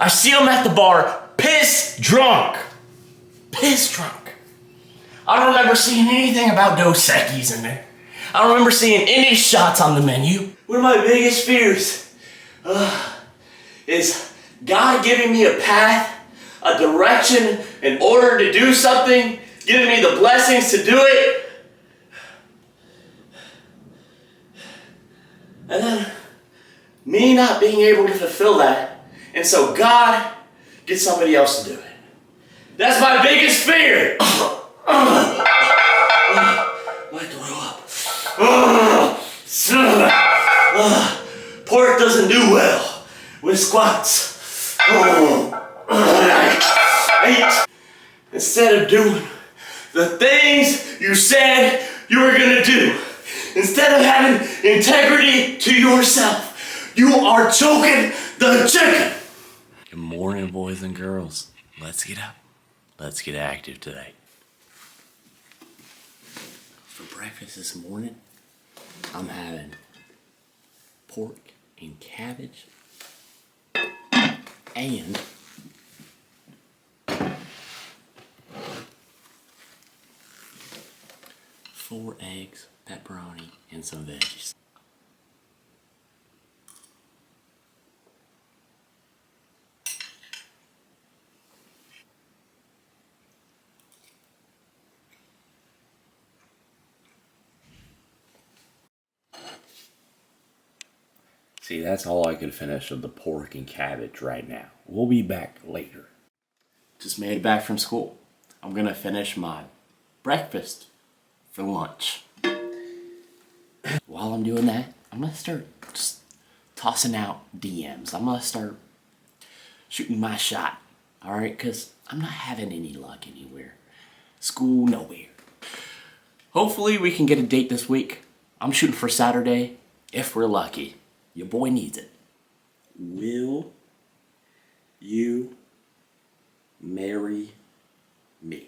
I see him at the bar, piss drunk. Piss drunk. I don't remember seeing anything about Dos Equis in there. I don't remember seeing any shots on the menu. One of my biggest fears is God giving me a path, a direction in order to do something, giving me the blessings to do it, and then me not being able to fulfill that, and so God gets somebody else to do it. That's my biggest fear. Might throw up. Pork doesn't do well with squats. Instead of doing the things you said you were gonna do, instead of having integrity to yourself, you are choking the chicken. Good morning, boys and girls. Let's get up. Let's get active today. For breakfast this morning, I'm having pork and cabbage and four eggs, pepperoni, and some veggies. See, that's all I could finish of the pork and cabbage right now. We'll be back later. Just made it back from school. I'm gonna finish my breakfast for lunch. While I'm doing that, I'm gonna start just tossing out DMs. I'm gonna start shooting my shot, alright? Because I'm not having any luck anywhere. School, nowhere. Hopefully we can get a date this week. I'm shooting for Saturday, if we're lucky. Your boy needs it. Will you marry me?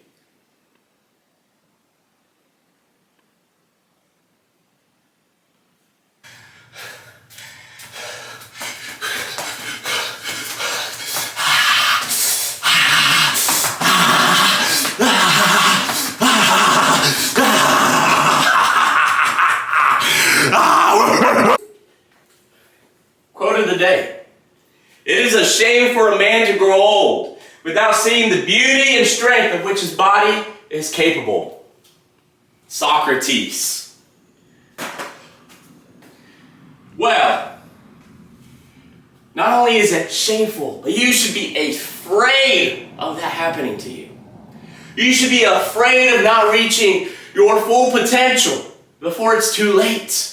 Quote of the day. It is a shame for a man to grow old without seeing the beauty and strength of which his body is capable. Socrates. Well, not only is it shameful, but you should be afraid of that happening to you. You should be afraid of not reaching your full potential before it's too late.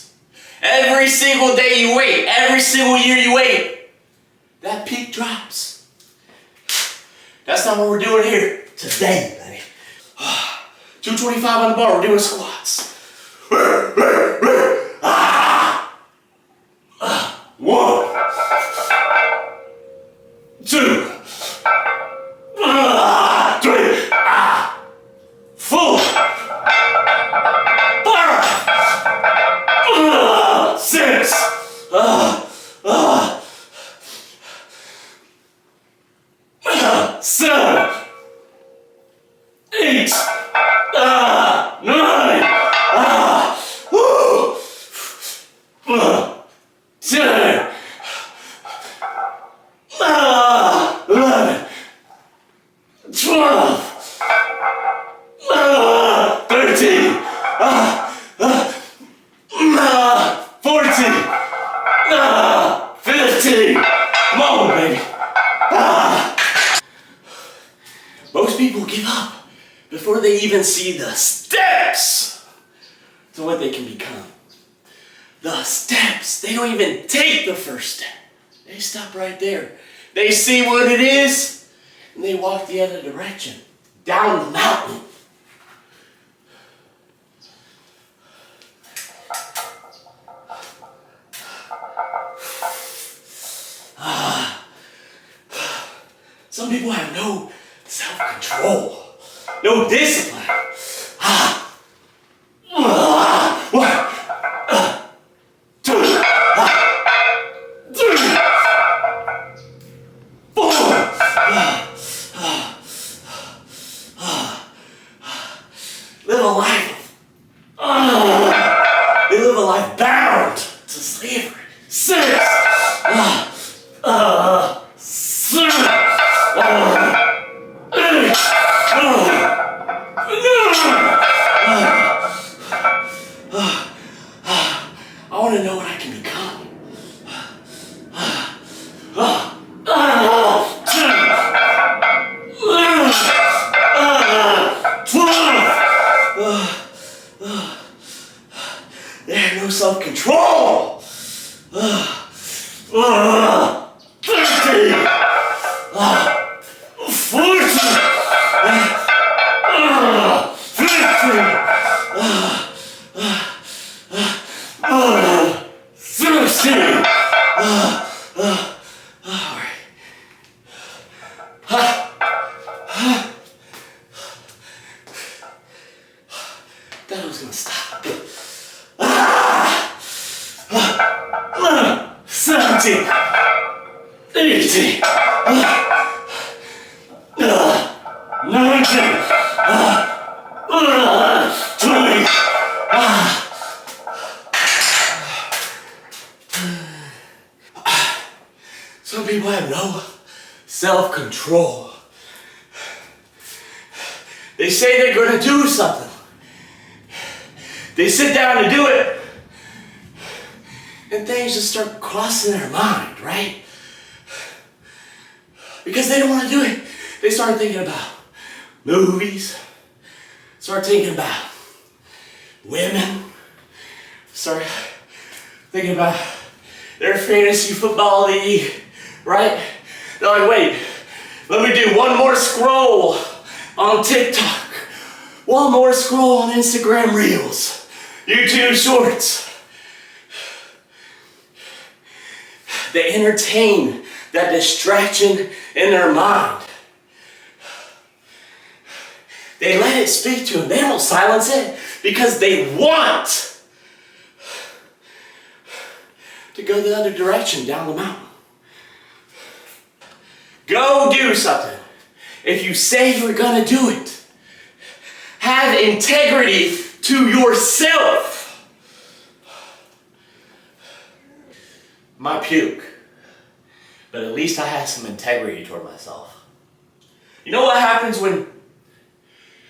Every single day you wait, every single year you wait, that peak drops. That's not what we're doing here today, buddy. 225 on the bar, we're doing squats. 1, 2, 3, 4, 6, 7, 8, 9, 10, 11, 12, 13, 14, 15. Come on, baby. Most people give up before they even see the steps to what they can become. The steps. They don't even take the first step. They stop right there. They see what it is, and they walk the other direction, down the mountain. Some people have no self-control, no discipline. 1, 2, 3, 4, Thought I was gonna stop. 17, 18, 19, 20. Some people have no self-control. They say they're going to do something. They sit down to do it, and things just start crossing their mind, right? Because they don't want to do it. They start thinking about movies, start thinking about women, start thinking about their fantasy football league, right? They're like, wait, let me do one more scroll on TikTok, one more scroll on Instagram Reels, YouTube Shorts. They entertain that distraction in their mind. They let it speak to them. They don't silence it because they want to go the other direction down the mountain. Go do something. If you say you're gonna do it, have integrity to yourself. Might puke, but at least I have some integrity toward myself. You know what happens when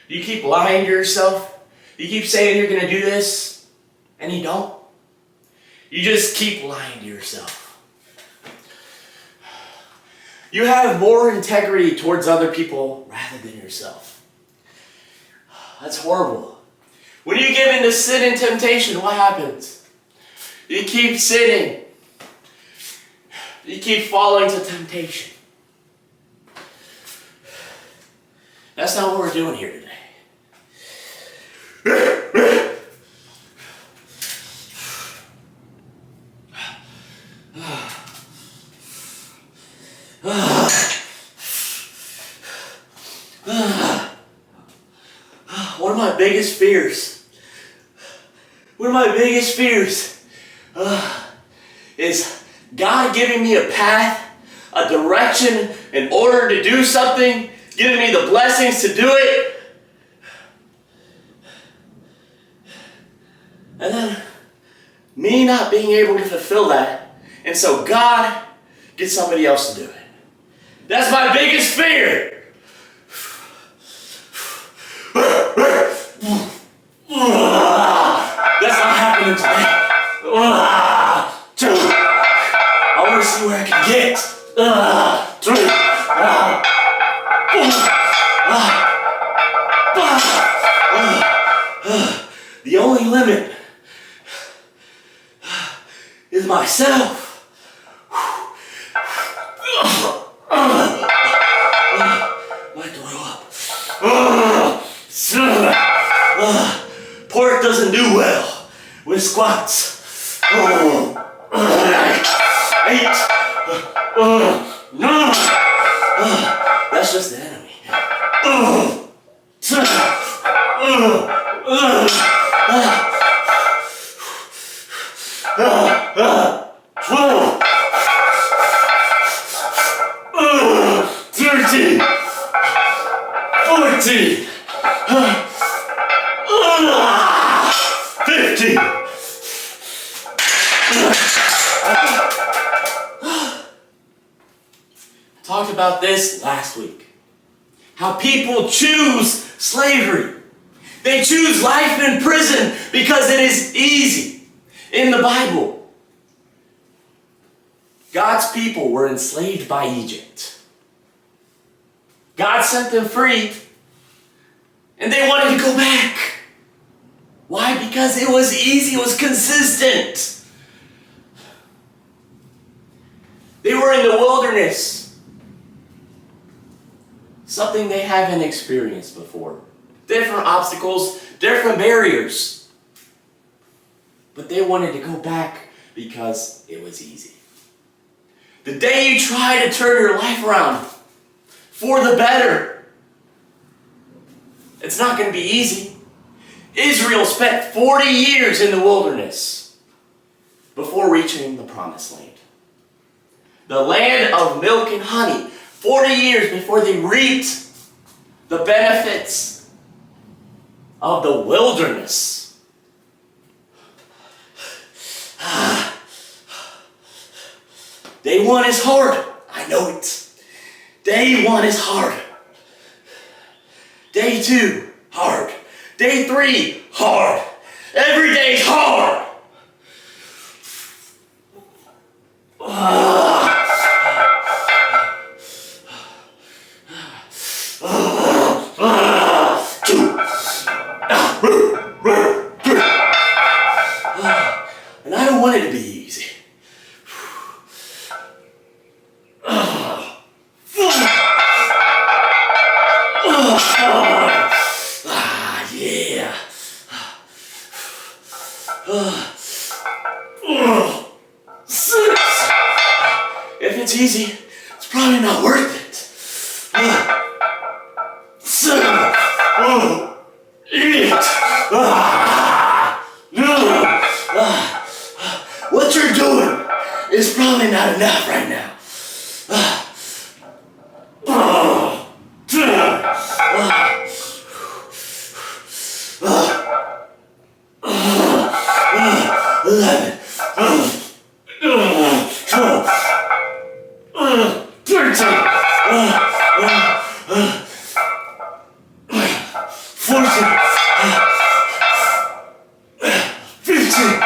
you keep lying to yourself? You keep saying you're gonna do this, and you don't. You just keep lying to yourself. You have more integrity towards other people rather than yourself. That's horrible. When you give in to sin and temptation, what happens? You keep sinning. You keep falling to temptation. That's not what we're doing here today. One of my biggest fears is God giving me a path, a direction in order to do something, giving me the blessings to do it, and then me not being able to fulfill that, and so God gets somebody else to do it. That's my biggest fear. That's not happening today. I want to see where I can get. 3. The only limit is myself. Might throw up. Pork doesn't do well with squats. 8, 9. That's just the enemy. 10. 12. 13. 14. 15. I talked about this last week. How people choose slavery. They choose life in prison because it is easy. In the Bible, God's people were enslaved by Egypt. God set them free, and they wanted to go back. Why? Because it was easy, it was consistent. They were in the wilderness, something they haven't experienced before. Different obstacles, different barriers. But they wanted to go back because it was easy. The day you try to turn your life around, for the better. It's not going to be easy. Israel spent 40 years in the wilderness before reaching the promised land. The land of milk and honey, 40 years before they reaped the benefits of the wilderness. Day one is hard. I know it. Day one is hard. Day two, hard. Day three, hard. Every day's hard. And I don't want it to be easy. Yeah. If it's easy, it's probably not worth it. 7, 8. What you're doing is probably not enough right now. 11, 12, 13, 14, 15.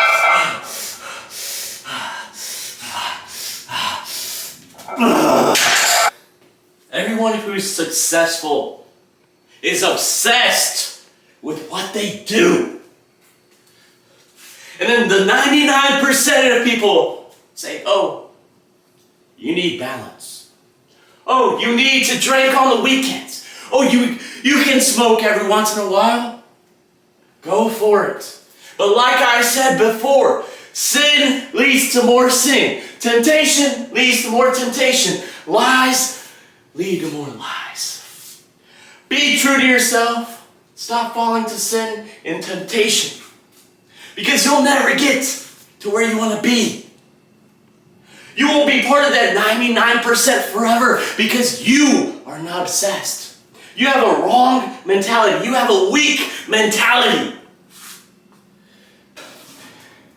Everyone who's successful is obsessed with what they do. And then the 99% of people say, oh, you need balance. Oh, you need to drink on the weekends. Oh, you can smoke every once in a while. Go for it. But like I said before, sin leads to more sin. Temptation leads to more temptation. Lies lead to more lies. Be true to yourself. Stop falling to sin and temptation. Because you'll never get to where you want to be. You won't be part of that 99% forever because you are not obsessed. You have a wrong mentality. You have a weak mentality.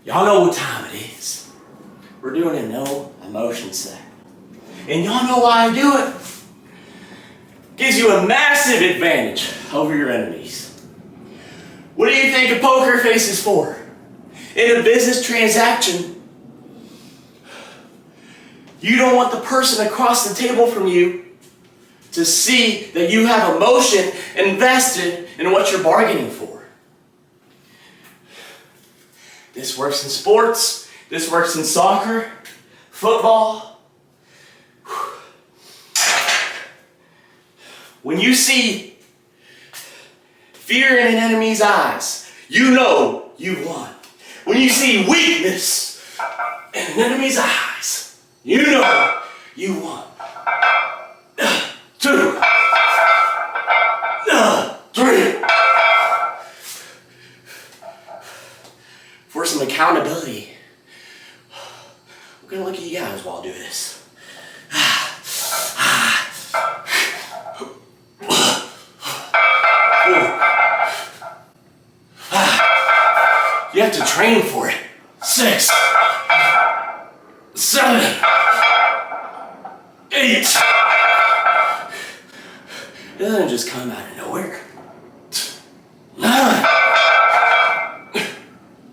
Y'all know what time it is. We're doing a no emotion set. And y'all know why I do it. Gives you a massive advantage over your enemies. What do you think a poker face is for? In a business transaction, you don't want the person across the table from you to see that you have emotion invested in what you're bargaining for. This works in sports, this works in soccer, football. When you see fear in an enemy's eyes, you know you've won. When you see weakness in an enemy's eyes, you know you won. 2, 3. For some accountability, I'm going to look at you guys while I do this. You have to train for it. 6, 7, 8. It doesn't just come out of nowhere. 9,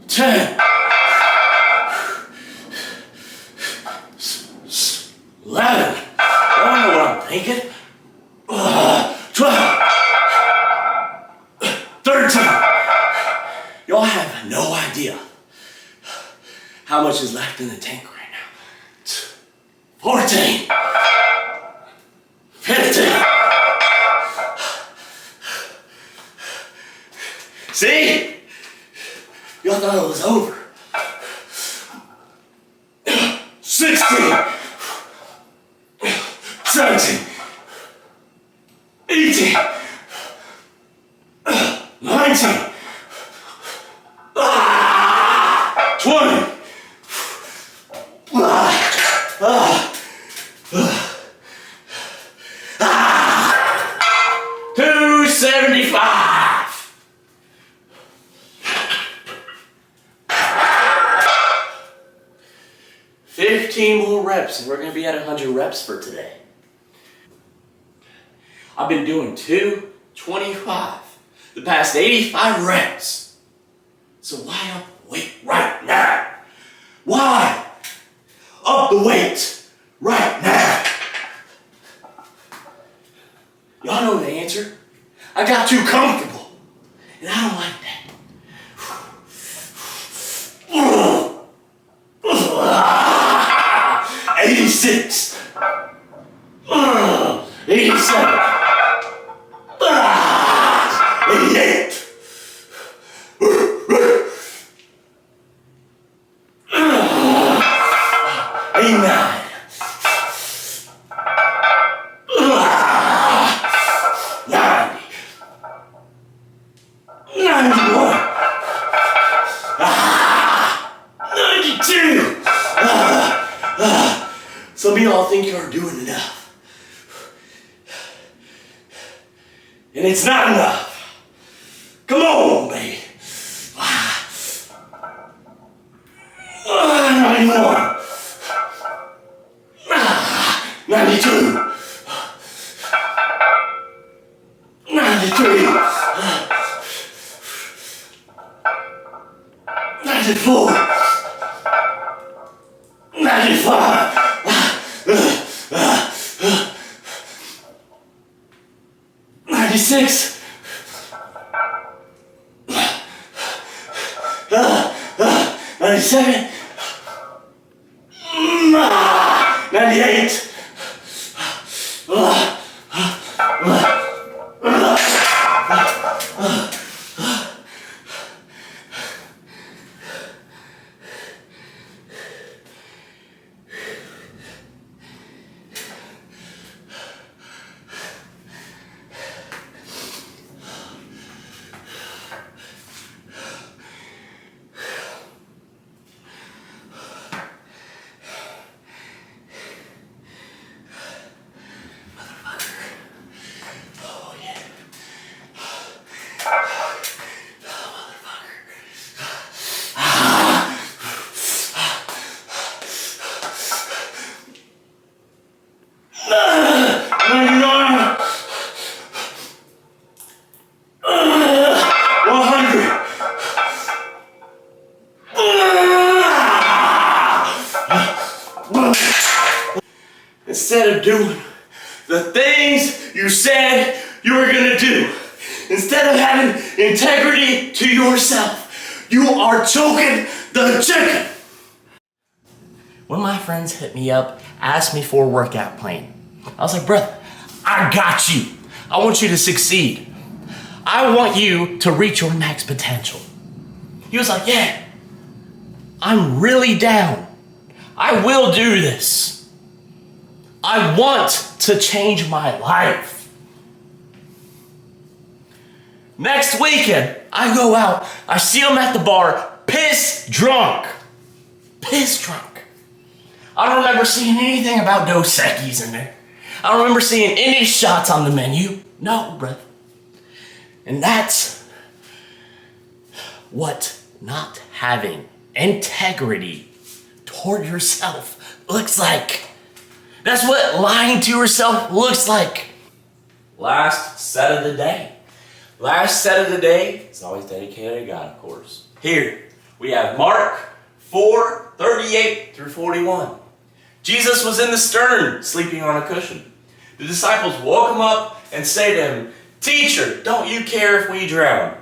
10, 11. I don't know what I'm thinking. 12, 13. Y'all have no idea how much is left in the tank right now. 14, 15. See? Y'all thought it was over. 16, 17, 18, 19, 20. 275. 15 more reps, and we're going to be at 100 reps for today. I've been doing 225 the past 85 reps. So why up the weight right now? Why up the weight right now? Y'all know the answer. I got too comfortable, and I don't like that. 86. 87. 88. 89. 90. 91. 92. Some of y'all think you're doing enough. And it's not enough. Come on, baby. 91. 92. 93. 94. 95. 96. 97. 98. Instead of doing the things you said you were gonna do, instead of having integrity to yourself, you are choking the chicken. One of my friends hit me up, asked me for a workout plan. I was like, brother, I got you. I want you to succeed. I want you to reach your max potential. He was like, yeah, I'm really down. I will do this. I want to change my life. Next weekend, I go out, I see him at the bar, piss drunk. Piss drunk. I don't remember seeing anything about Dos Equis in there. I don't remember seeing any shots on the menu. No, brother. And that's what not having integrity toward yourself looks like. That's what lying to yourself looks like. Last set of the day. Last set of the day is always dedicated to God, of course. Here, we have Mark 4:38 through 41. Jesus was in the stern, sleeping on a cushion. The disciples woke him up and say to him, "Teacher, don't you care if we drown?"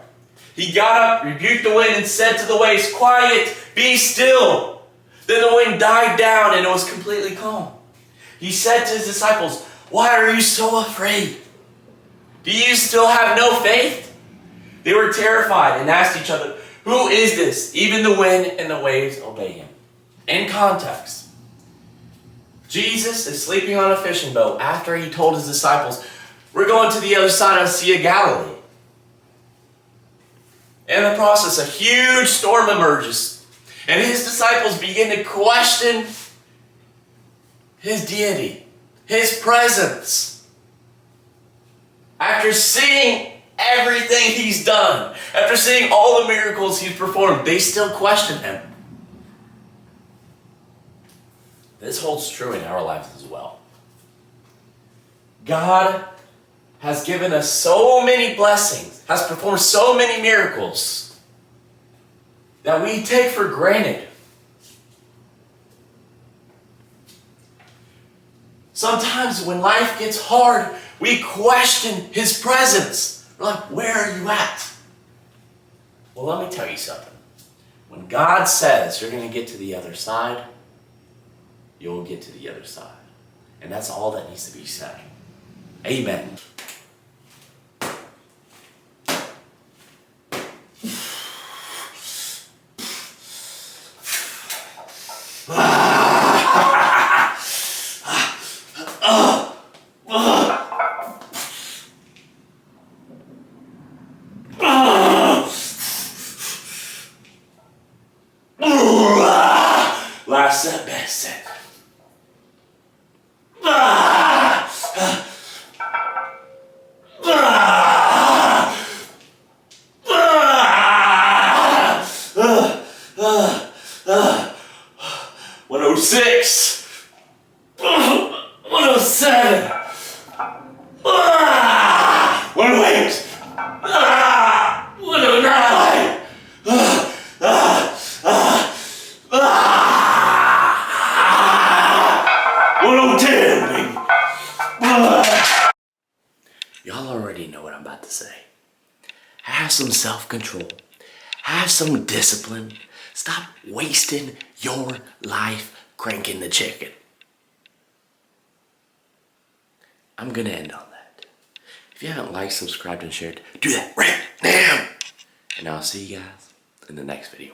He got up, rebuked the wind, and said to the waves, "Quiet, be still." Then the wind died down and it was completely calm. He said to his disciples, "Why are you so afraid? Do you still have no faith?" They were terrified and asked each other, "Who is this? Even the wind and the waves obey him." In context, Jesus is sleeping on a fishing boat after he told his disciples, We're going to the other side of the Sea of Galilee. In the process, a huge storm emerges, and his disciples begin to question his deity, his presence. After seeing everything he's done, after seeing all the miracles he's performed, they still question him. This holds true in our lives as well. God has given us so many blessings, has performed so many miracles that we take for granted. Sometimes when life gets hard, we question his presence. We're like, where are you at? Well, let me tell you something. When God says you're going to get to the other side, you'll get to the other side. And that's all that needs to be said. Amen. Last set, best set. One oh six. 107. 108. 109. 110. Y'all already know what I'm about to say. Have some self-control. Have some discipline. Stop wasting your life cranking the chicken. I'm gonna end on that. If you haven't liked, subscribed, and shared, do that right now. And I'll see you guys in the next video.